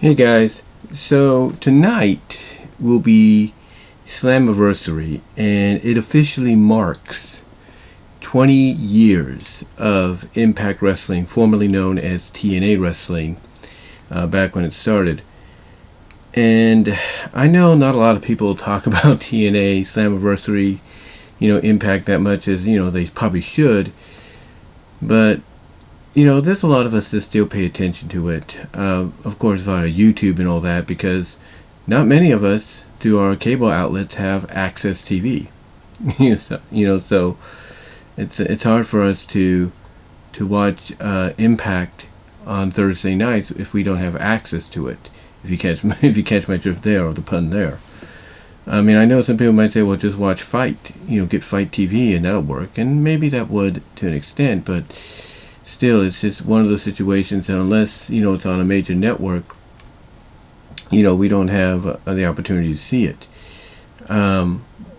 Hey guys, so tonight will be Slammiversary, and it officially marks 20 years of Impact Wrestling, formerly known as TNA Wrestling, back when it started. And I know not a lot of people talk about TNA, Slammiversary, Impact that much as, they probably should, but there's a lot of us that still pay attention to it, of course via YouTube and all that, because not many of us through our cable outlets have access TV. So it's hard for us to watch Impact on Thursday nights if we don't have access to it. If you catch my drift there, or the pun there. I mean, I know some people might say, well, just watch Fight, get Fight TV and that'll work, and maybe that would to an extent, but still, it's just one of those situations that unless, it's on a major network, we don't have the opportunity to see it.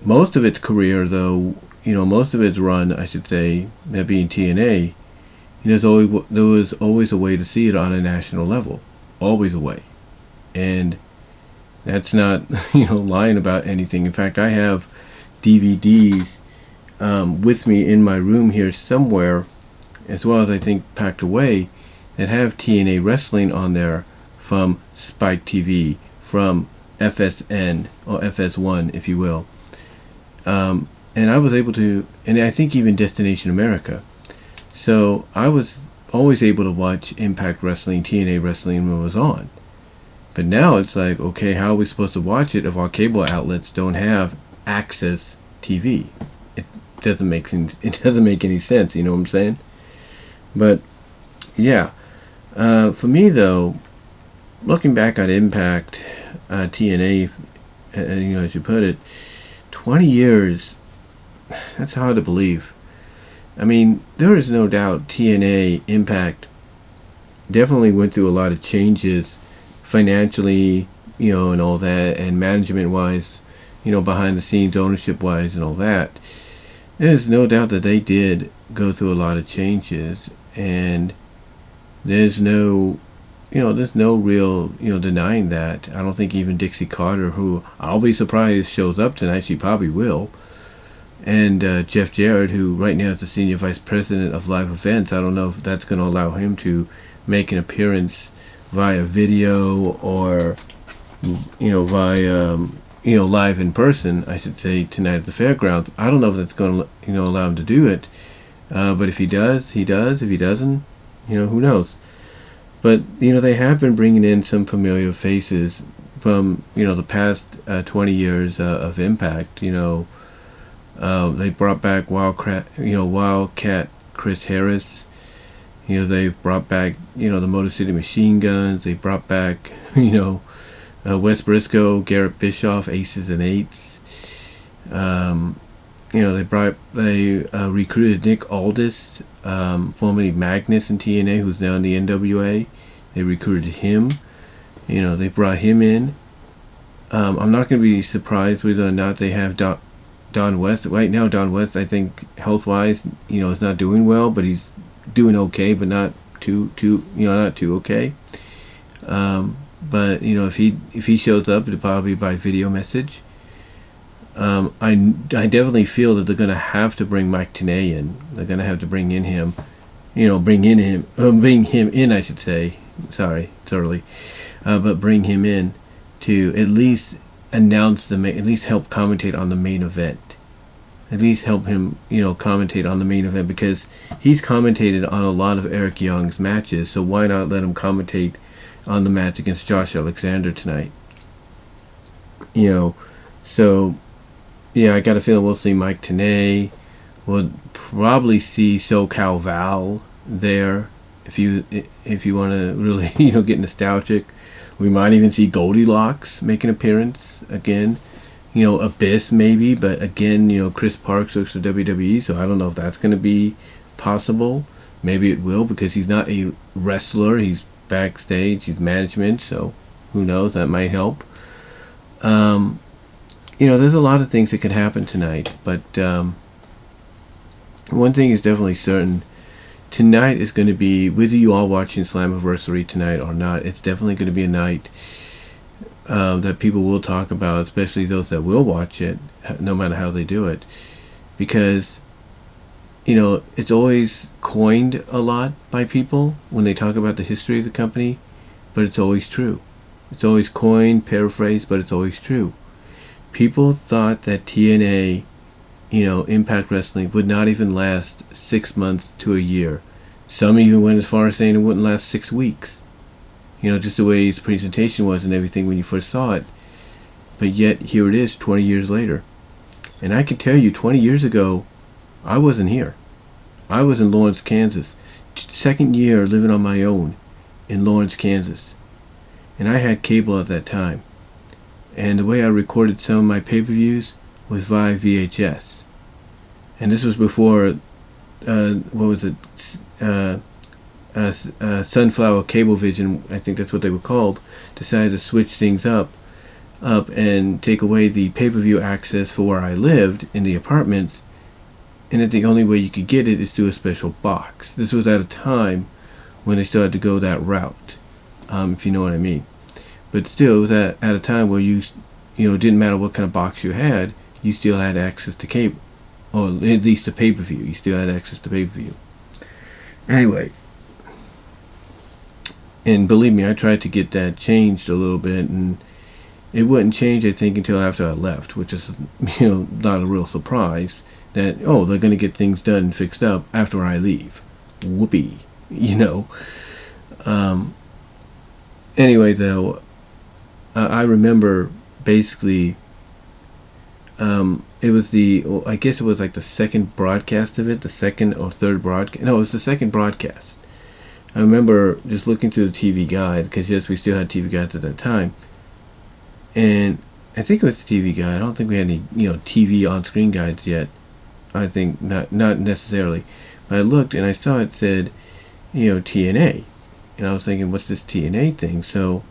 Most of its career, though, most of its run, I should say, that being TNA, there was always a way to see it on a national level. Always a way. And that's not, lying about anything. In fact, I have DVDs with me in my room here somewhere, as well as I think packed away, that have TNA Wrestling on there from Spike TV, from FSN, or FS1 if you will. And I was able to, and I think even Destination America. So I was always able to watch Impact Wrestling, TNA Wrestling when it was on. But now it's like, okay, how are we supposed to watch it if our cable outlets don't have access TV? It doesn't make any sense, you know what I'm saying? But yeah, for me though, looking back at Impact, TNA, as you put it, 20 years, that's hard to believe. I mean, there is no doubt TNA, Impact, definitely went through a lot of changes financially, and all that, and management wise, behind the scenes, ownership wise and all that. There's no doubt that they did go through a lot of changes, and there's no real, denying that. I don't think even Dixie Carter, who I'll be surprised shows up tonight, she probably will, and Jeff Jarrett, who right now is the senior vice president of live events, I don't know if that's going to allow him to make an appearance via video or via live in person, I should say, tonight at the fairgrounds. I don't know if that's going to allow him to do it, but if he does, he does. If he doesn't, who knows. But they have been bringing in some familiar faces from the past 20 years of Impact. They brought back Wildcat Chris Harris. They've brought back, the Motor City Machine Guns. They brought back, Wes Briscoe, Garrett Bischoff, Aces and Eights. They recruited Nick Aldis, formerly Magnus in TNA, who's now in the NWA. They recruited him. They brought him in. I'm not going to be surprised whether or not they have Don West. Right now, Don West, I think, health-wise, is not doing well, but he's doing okay, but not too okay. But if he shows up, it'll probably be by video message. I definitely feel that they're gonna have to bring Mike Tenay in. They're gonna have to bring him in. I should say. Sorry, it's early, but bring him in to at least announce at least help commentate on the main event. At least help him, commentate on the main event, because he's commentated on a lot of Eric Young's matches, so why not let him commentate on the match against Josh Alexander tonight? So, yeah, I got a feeling we'll see Mike Tenay. We'll probably see SoCal Val there, if you want to really, get nostalgic. We might even see Goldilocks make an appearance again. Abyss maybe, but again, Chris Parks works for WWE, so I don't know if that's going to be possible. Maybe it will, because he's not a wrestler, he's backstage, he's management, so who knows, that might help. There's a lot of things that could happen tonight, but one thing is definitely certain. tonight is going to be, whether you all watching Slammiversary tonight or not, it's definitely going to be a night that people will talk about, especially those that will watch it, no matter how they do it, because it's always coined a lot by people when they talk about the history of the company, but it's always true. It's always coined, paraphrased, but it's always true. People thought that TNA, Impact Wrestling, would not even last 6 months to a year. Some even went as far as saying it wouldn't last 6 weeks. Just the way its presentation was and everything when you first saw it. But yet, here it is 20 years later. And I can tell you, 20 years ago, I wasn't here. I was in Lawrence, Kansas. Second year living on my own in Lawrence, Kansas. And I had cable at that time. And the way I recorded some of my pay-per-views was via VHS. And this was before, Sunflower Cablevision, I think that's what they were called, decided to switch things up and take away the pay-per-view access for where I lived in the apartments, and that the only way you could get it is through a special box. This was at a time when they started to go that route, if you know what I mean. But still, it was at a time where it didn't matter what kind of box you had, you still had access to cable, or at least to pay-per-view. You still had access to pay-per-view. Anyway, and believe me, I tried to get that changed a little bit, and it wouldn't change, I think, until after I left, which is, not a real surprise that, they're going to get things done and fixed up after I leave. Whoopee, Anyway, though, I remember basically, it was I guess it was like the second broadcast of it, the second or third broadcast. No, it was the second broadcast. I remember just looking through the TV guide, because yes, we still had TV guides at that time, and I think it was the TV guide. I don't think we had any, TV on-screen guides yet. I think not necessarily. But I looked and I saw it said, TNA, and I was thinking, what's this TNA thing? So,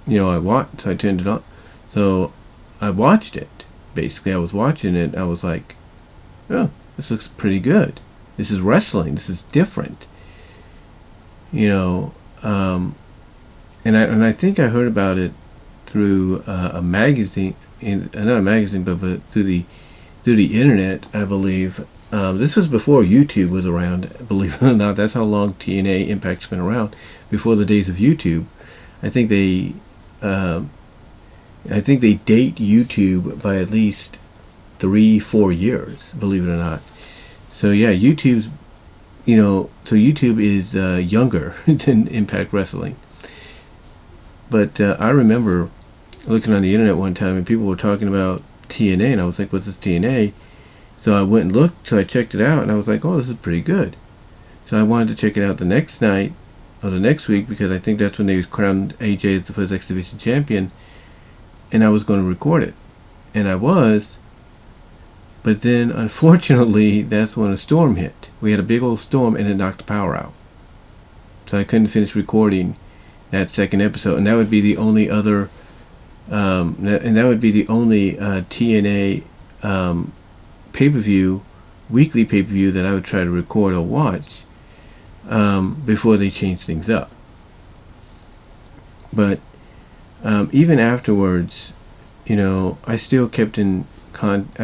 so I turned it on. So I watched it. Basically, I was watching it. I was like, oh, this looks pretty good. This is wrestling. This is different. And I think I heard about it through a magazine, not a magazine, but through the internet, I believe. This was before YouTube was around, believe it or not. That's how long TNA Impact's been around, before the days of YouTube. I think they date YouTube by at least 3-4 years, believe it or not. So yeah, YouTube is younger than Impact Wrestling. But I remember looking on the internet one time and people were talking about TNA, and I was like, what's this TNA? So I went and looked, so I checked it out, and I was like, oh, this is pretty good. So I wanted to check it out the next night, or the next week, because I think that's when they crowned AJ as the first X Division champion, and I was going to record it. And I was, but then, unfortunately, that's when a storm hit. We had a big old storm, and it knocked the power out. So I couldn't finish recording that second episode, and that would be the only other, TNA pay-per-view, weekly pay-per-view that I would try to record or watch before they changed things up. But even afterwards, I still kept in contact,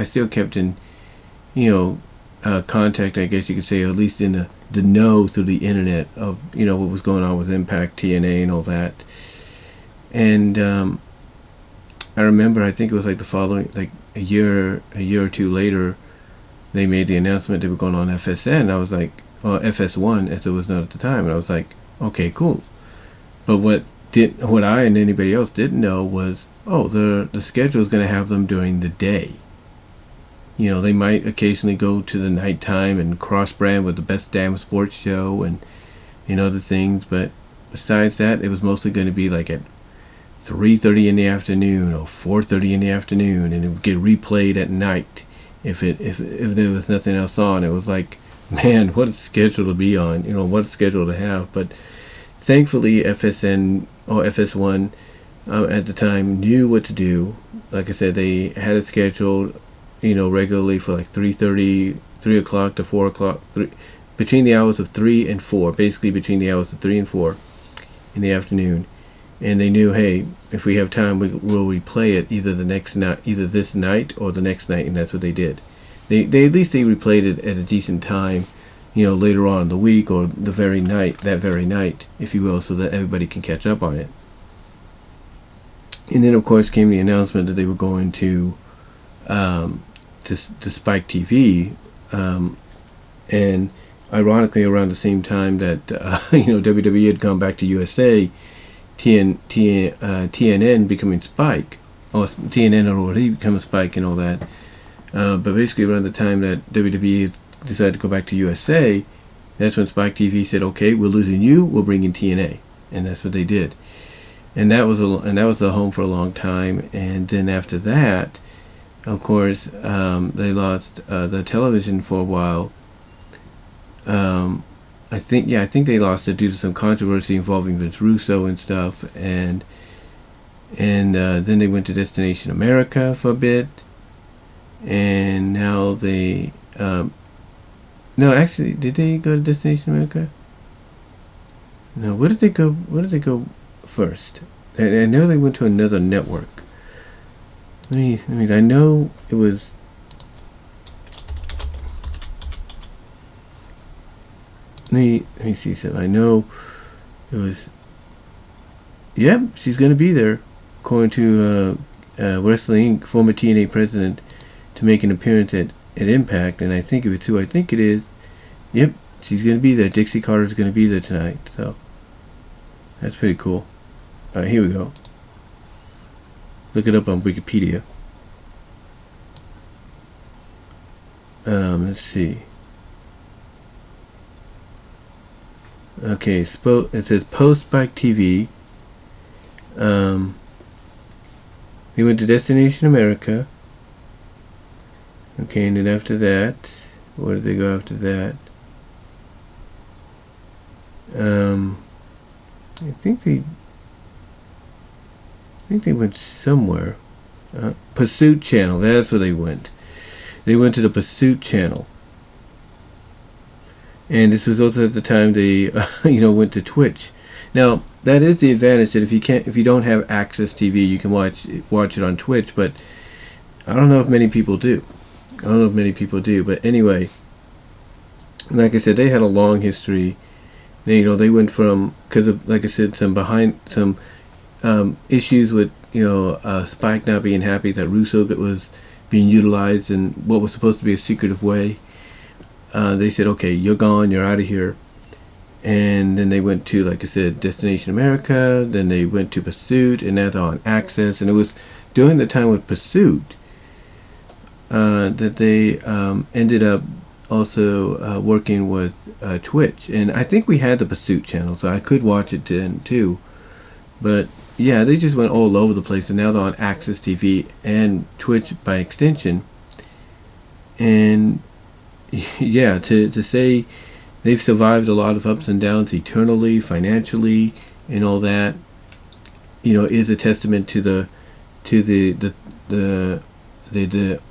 I guess you could say, or at least in the know through the internet of what was going on with Impact, TNA, and all that. And I remember, I think it was like the following, like a year or two later, they made the announcement they were going on FSN. I was like, FS1 as it was known at the time, and I was like, okay, cool. But what I and anybody else didn't know was, the schedule is going to have them during the day. They might occasionally go to the nighttime and cross-brand with the Best Damn Sports Show and other things, but besides that, it was mostly going to be like at 3:30 in the afternoon or 4:30 in the afternoon, and it would get replayed at night if there was nothing else on. It was like, man, what a schedule to be on, what a schedule to have. But thankfully, FSN or FS1 at the time knew what to do. Like I said, they had it scheduled regularly for like 3 o'clock to 4 o'clock, between the hours of 3 and 4, basically between the hours of 3 and 4 in the afternoon. And they knew, hey, if we have time, we'll replay it either the next night, either this night or the next night, and that's what they did. They at least they replayed it at a decent time, later on in the week or that very night, if you will, so that everybody can catch up on it. And then, of course, came the announcement that they were going to Spike TV, and ironically, around the same time that WWE had gone back to USA. TNN becoming Spike, or TNN had already become Spike and all that. But basically, around the time that WWE decided to go back to USA, that's when Spike TV said, "Okay, we're losing you. We'll bring in TNA," and that's what they did. And that was the home for a long time. And then after that, of course, they lost the television for a while. I think they lost it due to some controversy involving Vince Russo and stuff, and then they went to Destination America for a bit, and now they no, actually, did they go to Destination America? No, where did they go first? I know they went to another network. I know it was. Let me see something. I know it was. Yep, she's going to be there, according to Wrestling Inc., former TNA president, to make an appearance at Impact. And I think if it's who I think it is, yep, she's going to be there. Dixie Carter's going to be there tonight. So that's pretty cool. All right, here we go. Look it up on Wikipedia. Let's see. Okay, it says post Spike TV. They went to Destination America. Okay, and then after that, where did they go after that? I think they went somewhere. Pursuit Channel. That's where they went. They went to the Pursuit Channel. And this was also at the time they, went to Twitch. Now that is the advantage, that if you don't have Access TV, you can watch it on Twitch. But I don't know if many people do. But anyway, like I said, they had a long history. They went from, because of, like I said, some issues with Spike not being happy that Russo was being utilized in what was supposed to be a secretive way. They said, okay, you're gone, you're out of here. And then they went to, like I said, Destination America. Then they went to Pursuit, and now they're on Access. And it was during the time with Pursuit that they ended up also working with Twitch. And I think we had the Pursuit channel, so I could watch it then too. But yeah, they just went all over the place, and now they're on Access TV and Twitch by extension. And yeah, to say they've survived a lot of ups and downs eternally, financially, and all that, is a testament to the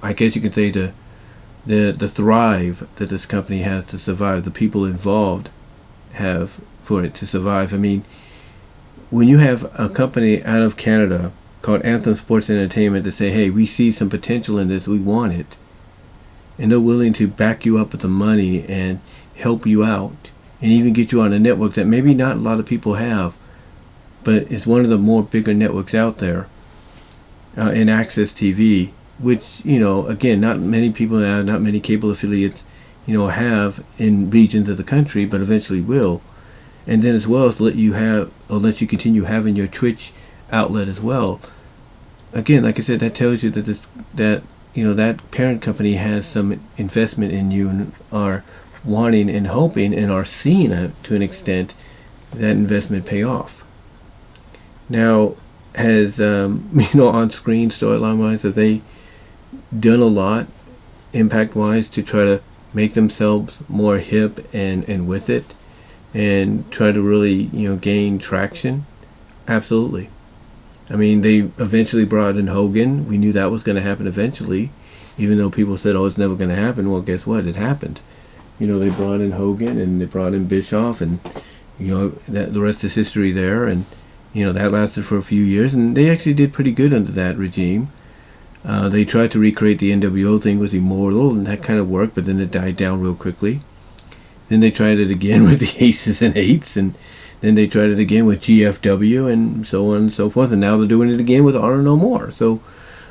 I guess you could say the thrive that this company has to survive, the people involved have for it to survive. I mean, when you have a company out of Canada called Anthem Sports Entertainment to say, hey, we see some potential in this, we want it, and they're willing to back you up with the money and help you out, and even get you on a network that maybe not a lot of people have, but it's one of the more bigger networks out there, in Access TV, which, again, not many people have, not many cable affiliates, have in regions of the country, but eventually will. And then as well as let you continue having your Twitch outlet as well. Again, like I said, that tells you that that parent company has some investment in you and are wanting and hoping and are seeing to an extent that investment pay off. Now, has on screen storyline wise, have they done a lot impact wise to try to make themselves more hip and with it, and try to really gain traction? Absolutely. I mean, they eventually brought in Hogan. We knew that was going to happen eventually, even though people said, oh, it's never going to happen. Well, guess what? It happened. They brought in Hogan and they brought in Bischoff, and that the rest is history there. And that lasted for a few years, and they actually did pretty good under that regime. They tried to recreate the NWO thing with Immortal, and that kind of worked, but then it died down real quickly. Then they tried it again with the Aces and Eights, and then they tried it again with GFW, and so on and so forth. And now they're doing it again with Honor No More. So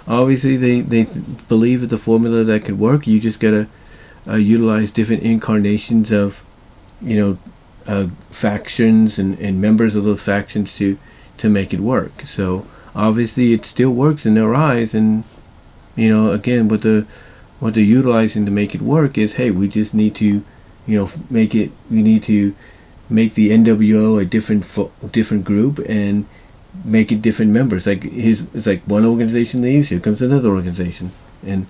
obviously they believe it's a formula that could work. You just gotta utilize different incarnations of, factions and members of those factions to make it work. So obviously it still works in their eyes, and again, what they're utilizing to make it work is, hey, we just need to make it. We need to make the NWO a different group and make it different members. It's like one organization leaves, here comes another organization. And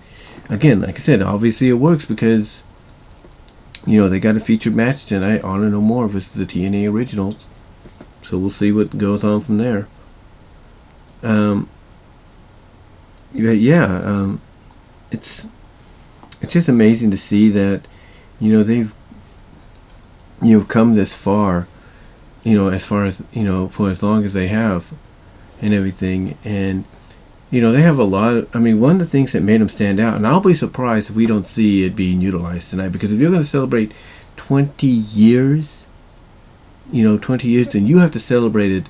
again, like I said, obviously it works because they got a featured match tonight, Honor No More versus the TNA Originals. So we'll see what goes on from there. It's just amazing to see that they've come this far, as far as for as long as they have and everything. And they have a lot of, one of the things that made them stand out, and I'll be surprised if we don't see it being utilized tonight, because if you're going to celebrate 20 years, 20 years, then you have to celebrate it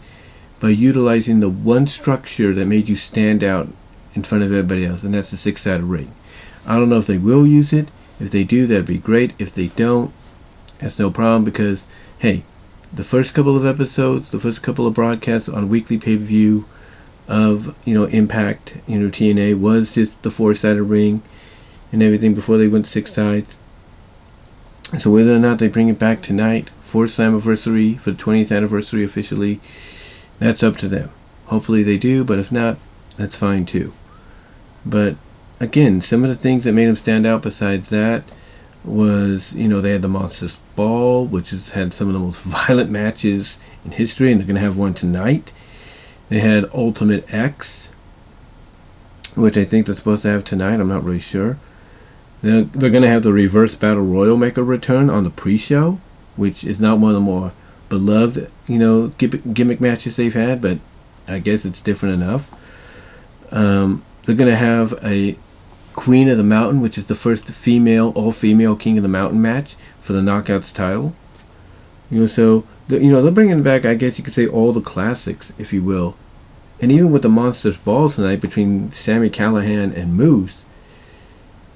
by utilizing the one structure that made you stand out in front of everybody else, and that's the six-sided ring. I don't know if they will use it. If they do, that'd be great. If they don't, that's no problem, because hey, the first couple of episodes, the first couple of broadcasts on weekly pay-per-view of Impact, TNA was just the four-sided ring and everything before they went to six sides. So whether or not they bring it back tonight for Slammiversary, for the 20th anniversary officially, that's up to them. Hopefully they do, but if not, that's fine too. But again, some of the things that made them stand out besides that was, they had the Monsters Ball, which has had some of the most violent matches in history, and they're going to have one tonight. They had Ultimate X, which I think they're supposed to have tonight. I'm not really sure. They're going to have the Reverse Battle Royal make a return on the pre-show, which is not one of the more beloved, gimmick matches they've had, but I guess it's different enough. They're going to have a Queen of the Mountain, which is the first all-female King of the Mountain match for the Knockouts title. So they're bringing back, I guess you could say, all the classics, if you will. And even with the Monsters Ball tonight between Sami Callihan and Moose,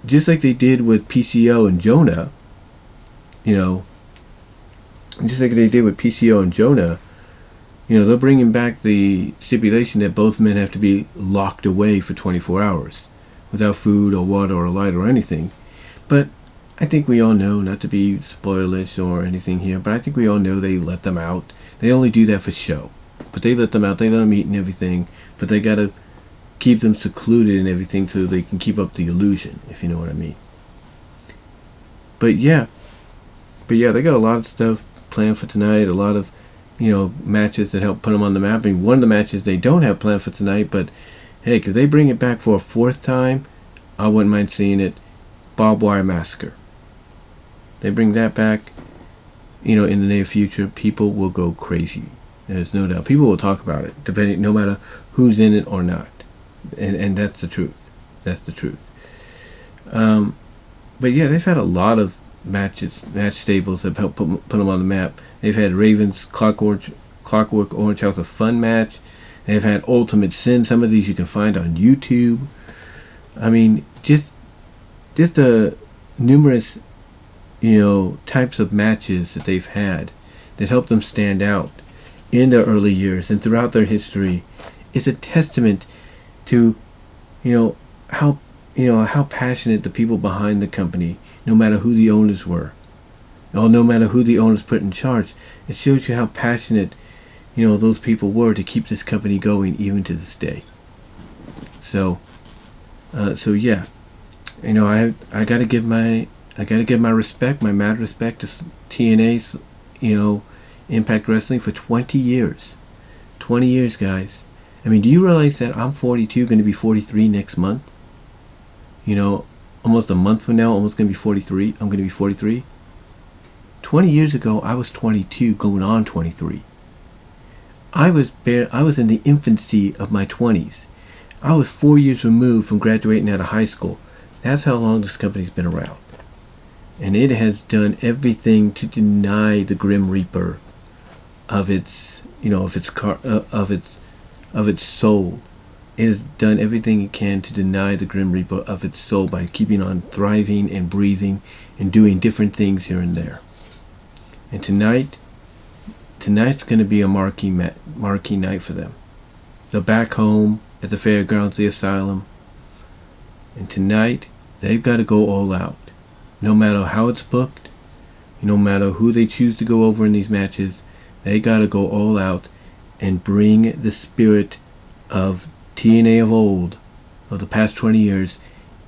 just like they did with PCO and Jonah, they're bringing back the stipulation that both men have to be locked away for 24 hours without food or water or light or anything. But I think we all know, not to be spoilish or anything here, but I think we all know they let them out. They only do that for show. But they let them out, they let them eat and everything, but they gotta keep them secluded and everything so they can keep up the illusion, if you know what I mean. But yeah, they got a lot of stuff planned for tonight, a lot of matches that help put them on the map. One of the matches they don't have planned for tonight, but hey, if they bring it back for a fourth time, I wouldn't mind seeing it. Barbed Wire Massacre. They bring that back, in the near future, people will go crazy. There's no doubt. People will talk about it, no matter who's in it or not. And that's the truth. That's the truth. But yeah, they've had a lot of match stables that help put them on the map. They've had Raven's Clockwork Orange House of Fun match. They've had Ultimate Sin. Some of these you can find on YouTube. Just the numerous, types of matches that they've had that help them stand out in their early years and throughout their history is a testament to, how passionate the people behind the company, no matter who the owners were, or no matter who the owners put in charge. It shows you how passionate, those people were to keep this company going even to this day. So yeah, I gotta give my respect, my mad respect to TNA's, Impact Wrestling for 20 years. 20 years, guys. Do you realize that I'm 42, going to be 43 next month? Almost a month from now, almost going to be 43. I'm going to be 43. 20 years ago, I was 22, going on 23. I was in the infancy of my 20s. I was 4 years removed from graduating out of high school. That's how long this company's been around. And it has done everything to deny the Grim Reaper of its, of its soul. It has done everything it can to deny the Grim Reaper of its soul by keeping on thriving and breathing and doing different things here and there. And tonight's going to be a marquee night for them. They're back home at the fairgrounds, the asylum. And tonight, they've got to go all out. No matter how it's booked, no matter who they choose to go over in these matches, they got to go all out and bring the spirit of TNA of old, of the past 20 years,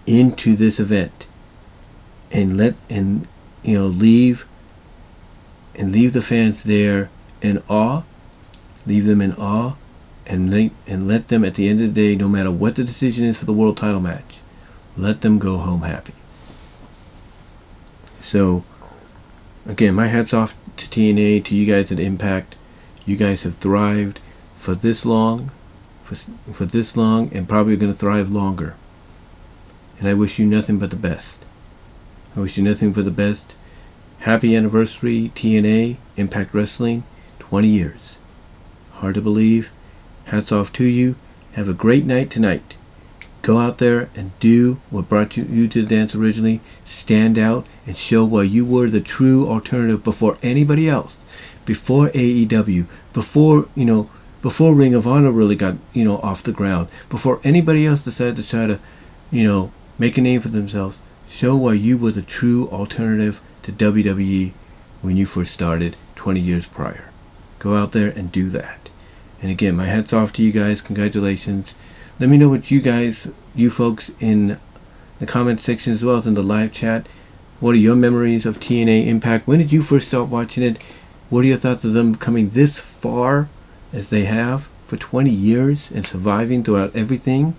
into this event, and leave the fans there in awe, leave them in awe, and let them, at the end of the day, no matter what the decision is for the world title match, let them go home happy. So, again, my hat's off to TNA, to you guys at Impact. You guys have thrived for this long, and probably going to thrive longer. And I wish you nothing but the best. I wish you nothing but the best. Happy anniversary, TNA, Impact Wrestling, 20 years. Hard to believe. Hats off to you. Have a great night tonight. Go out there and do what brought you to the dance originally. Stand out and show why you were the true alternative before anybody else. Before AEW. Before Ring of Honor really got, off the ground. Before anybody else decided to try to, make a name for themselves. Show why you were the true alternative to WWE when you first started 20 years prior. Go out there and do that. And again, my hat's off to you guys. Congratulations. Let me know what you folks in the comment section as well as in the live chat. What are your memories of TNA Impact? When did you first start watching it? What are your thoughts of them coming this far as they have for 20 years and surviving throughout everything?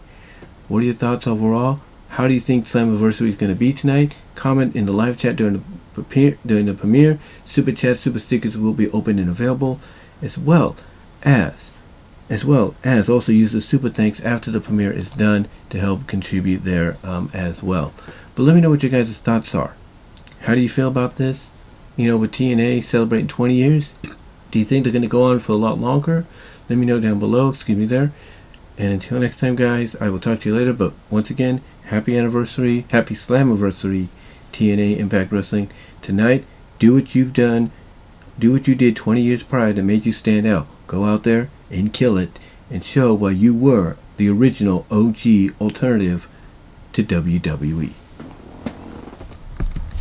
What are your thoughts overall? How do you think Slammiversary is going to be tonight? Comment in the live chat during the premiere. Super chats, super stickers will be open and available, as well as also use the super thanks after the premiere is done to help contribute there as well. But let me know what your guys' thoughts are. How do you feel about this? With TNA celebrating 20 years, do you think they're going to go on for a lot longer? Let me know down below. Excuse me there. And until next time, guys, I will talk to you later. But once again, happy anniversary, happy Slammiversary, TNA Impact Wrestling. Tonight, do what you've done. Do what you did 20 years prior that made you stand out. Go out there and kill it and show why you were the original OG alternative to WWE.